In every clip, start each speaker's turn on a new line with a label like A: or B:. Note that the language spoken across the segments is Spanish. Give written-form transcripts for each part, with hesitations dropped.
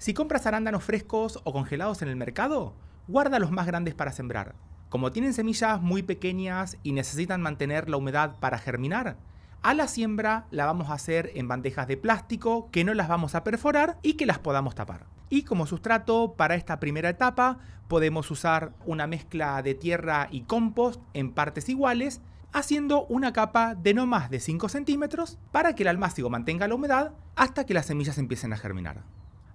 A: Si compras arándanos frescos o congelados en el mercado, guarda los más grandes para sembrar. Como tienen semillas muy pequeñas y necesitan mantener la humedad para germinar, a la siembra la vamos a hacer en bandejas de plástico que no las vamos a perforar y que las podamos tapar. Y como sustrato para esta primera etapa podemos usar una mezcla de tierra y compost en partes iguales, haciendo una capa de no más de 5 centímetros para que el almácigo mantenga la humedad hasta que las semillas empiecen a germinar.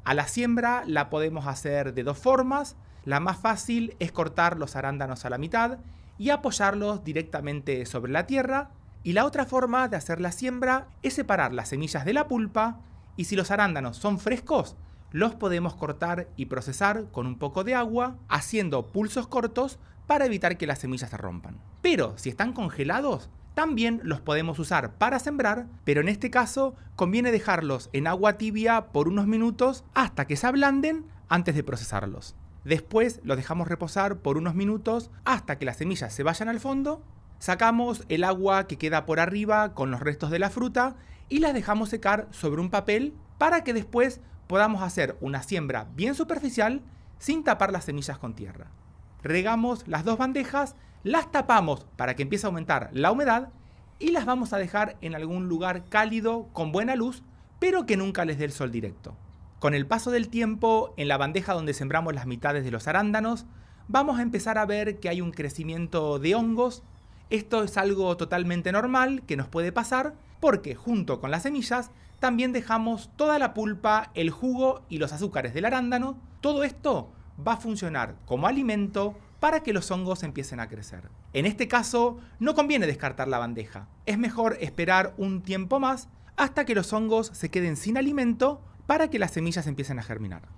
A: A la siembra la podemos hacer de dos formas. La más fácil es cortar los arándanos a la mitad y apoyarlos directamente sobre la tierra. Y la otra forma de hacer la siembra es separar las semillas de la pulpa, y si los arándanos son frescos, los podemos cortar y procesar con un poco de agua, haciendo pulsos cortos para evitar que las semillas se rompan. Pero si están congelados, también los podemos usar para sembrar, pero en este caso conviene dejarlos en agua tibia por unos minutos hasta que se ablanden antes de procesarlos. Después los dejamos reposar por unos minutos hasta que las semillas se vayan al fondo. Sacamos el agua que queda por arriba con los restos de la fruta y las dejamos secar sobre un papel para que después podamos hacer una siembra bien superficial sin tapar las semillas con tierra. Regamos las dos bandejas, las tapamos para que empiece a aumentar la humedad y las vamos a dejar en algún lugar cálido con buena luz, pero que nunca les dé el sol directo. Con el paso del tiempo, en la bandeja donde sembramos las mitades de los arándanos, vamos a empezar a ver que hay un crecimiento de hongos. Esto es algo totalmente normal que nos puede pasar porque junto con las semillas también dejamos toda la pulpa, el jugo y los azúcares del arándano. Todo esto va a funcionar como alimento para que los hongos empiecen a crecer. En este caso, no conviene descartar la bandeja. Es mejor esperar un tiempo más hasta que los hongos se queden sin alimento para que las semillas empiecen a germinar.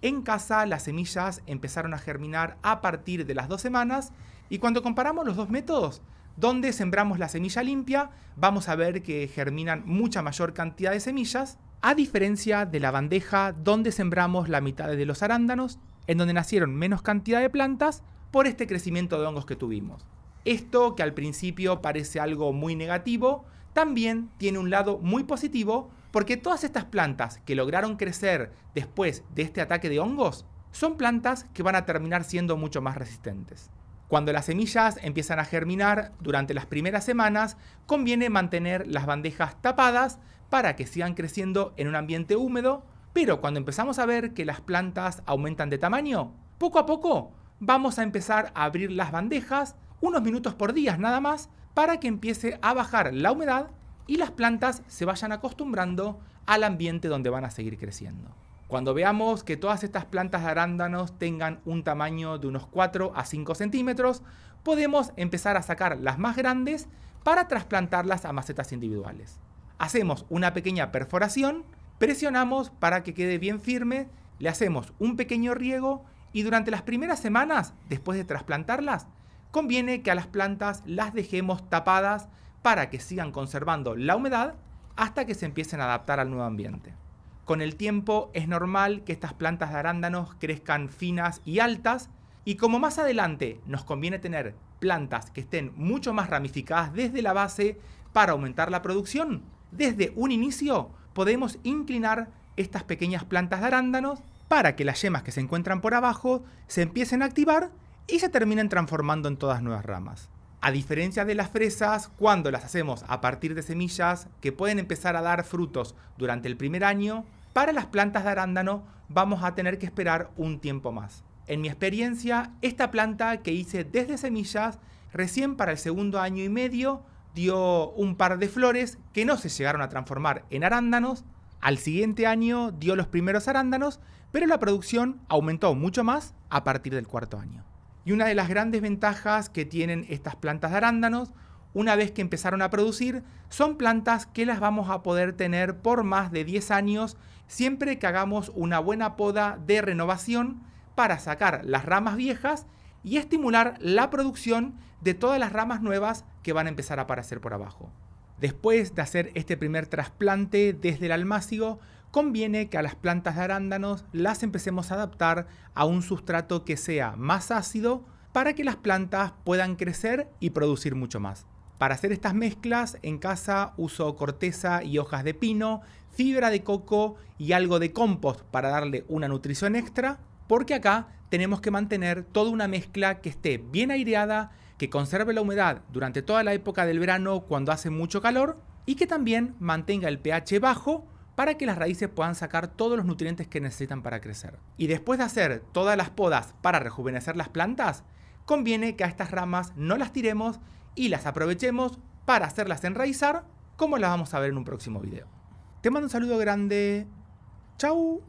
A: En casa, las semillas empezaron a germinar a partir de las 2 semanas y cuando comparamos los dos métodos, donde sembramos la semilla limpia, vamos a ver que germinan mucha mayor cantidad de semillas, a diferencia de la bandeja donde sembramos la mitad de los arándanos, en donde nacieron menos cantidad de plantas por este crecimiento de hongos que tuvimos. Esto, que al principio parece algo muy negativo, también tiene un lado muy positivo porque todas estas plantas que lograron crecer después de este ataque de hongos son plantas que van a terminar siendo mucho más resistentes. Cuando las semillas empiezan a germinar durante las primeras semanas, conviene mantener las bandejas tapadas para que sigan creciendo en un ambiente húmedo, pero cuando empezamos a ver que las plantas aumentan de tamaño, poco a poco vamos a empezar a abrir las bandejas unos minutos por día nada más para que empiece a bajar la humedad y las plantas se vayan acostumbrando al ambiente donde van a seguir creciendo. Cuando veamos que todas estas plantas de arándanos tengan un tamaño de unos 4 a 5 centímetros, podemos empezar a sacar las más grandes para trasplantarlas a macetas individuales. Hacemos una pequeña perforación, presionamos para que quede bien firme, le hacemos un pequeño riego y durante las primeras semanas, después de trasplantarlas, conviene que a las plantas las dejemos tapadas para que sigan conservando la humedad hasta que se empiecen a adaptar al nuevo ambiente. Con el tiempo es normal que estas plantas de arándanos crezcan finas y altas, y como más adelante nos conviene tener plantas que estén mucho más ramificadas desde la base para aumentar la producción, desde un inicio podemos inclinar estas pequeñas plantas de arándanos para que las yemas que se encuentran por abajo se empiecen a activar y se terminen transformando en todas nuevas ramas. A diferencia de las fresas, cuando las hacemos a partir de semillas que pueden empezar a dar frutos durante el primer año, para las plantas de arándano vamos a tener que esperar un tiempo más. En mi experiencia, esta planta que hice desde semillas, recién para el segundo año y medio, dio un par de flores que no se llegaron a transformar en arándanos. Al siguiente año dio los primeros arándanos, pero la producción aumentó mucho más a partir del cuarto año. Y una de las grandes ventajas que tienen estas plantas de arándanos, una vez que empezaron a producir, son plantas que las vamos a poder tener por más de 10 años siempre que hagamos una buena poda de renovación para sacar las ramas viejas y estimular la producción de todas las ramas nuevas que van a empezar a aparecer por abajo. Después de hacer este primer trasplante desde el almácigo, conviene que a las plantas de arándanos las empecemos a adaptar a un sustrato que sea más ácido para que las plantas puedan crecer y producir mucho más. Para hacer estas mezclas en casa uso corteza y hojas de pino, fibra de coco y algo de compost para darle una nutrición extra, porque acá tenemos que mantener toda una mezcla que esté bien aireada, que conserve la humedad durante toda la época del verano cuando hace mucho calor y que también mantenga el pH bajo para que las raíces puedan sacar todos los nutrientes que necesitan para crecer. Y después de hacer todas las podas para rejuvenecer las plantas, conviene que a estas ramas no las tiremos y las aprovechemos para hacerlas enraizar, como las vamos a ver en un próximo video. Te mando un saludo grande. ¡Chau!